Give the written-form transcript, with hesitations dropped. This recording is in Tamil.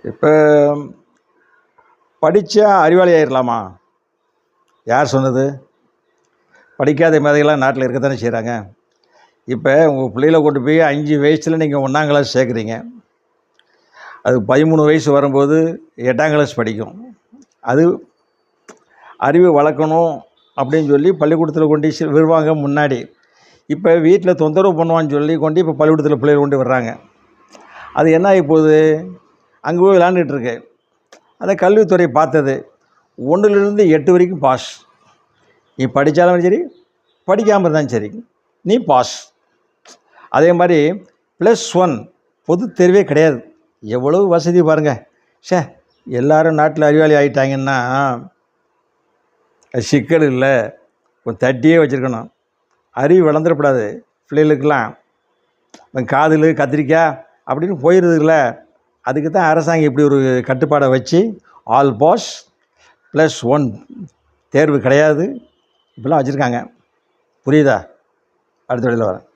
இப்போ படித்தா அறிவாளி ஆயிடலாமா? யார் சொன்னது? படிக்காத மேதைகள்லாம் நாட்டில் இருக்கத்தானே செய்கிறாங்க. இப்போ உங்கள் பிள்ளைகளை கொண்டு போய் 5 வயசில் நீங்கள் 1ஆம் கிளாஸ் சேர்க்குறீங்க. அது 13 வயசு வரும்போது 8ஆம் கிளாஸ் படிக்கும். அது அறிவு வளர்க்கணும் அப்படின்னு சொல்லி பள்ளிக்கூடத்தில் கொண்டு விடுவாங்க முன்னாடி. இப்போ வீட்டில் தொந்தரவு பண்ணுவான்னு சொல்லி கொண்டு இப்போ பள்ளிக்கூடத்தில் பிள்ளைகள் கொண்டு வர்றாங்க. அது என்ன ஆகி போகுது? அங்கே போய் விளாண்டுட்டு இருக்கு. அதை கல்வித்துறை பார்த்தது 1லிருந்து 8 வரைக்கும் பாஸ். நீ படித்தாலும் சரி, படிக்காமல் இருந்தாலும் சரி, நீ பாஸ். அதே மாதிரி +1 பொது தேர்வே கிடையாது. எவ்வளவு வசதி பாருங்கள். எல்லோரும் நாட்டில் அறிவாளி ஆகிட்டாங்கன்னா சிக்கல் இல்லை. கொஞ்சம் தட்டியே வச்சுருக்கணும். அறிவு வளர்ந்துடக்கூடாது. பிள்ளைகளுக்கெல்லாம் காதல் கத்திரிக்காய் அப்படின்னு போயிடுதுல்ல. அதுக்கு தான் அரசாங்கம் இப்படி ஒரு கட்டுப்பாடை வச்சு ஆல் பாஸ் +1 தேர்வு கிடையாது இப்படிலாம் வச்சுருக்காங்க. புரியுதா? அடுத்த வழியில் வரேன்.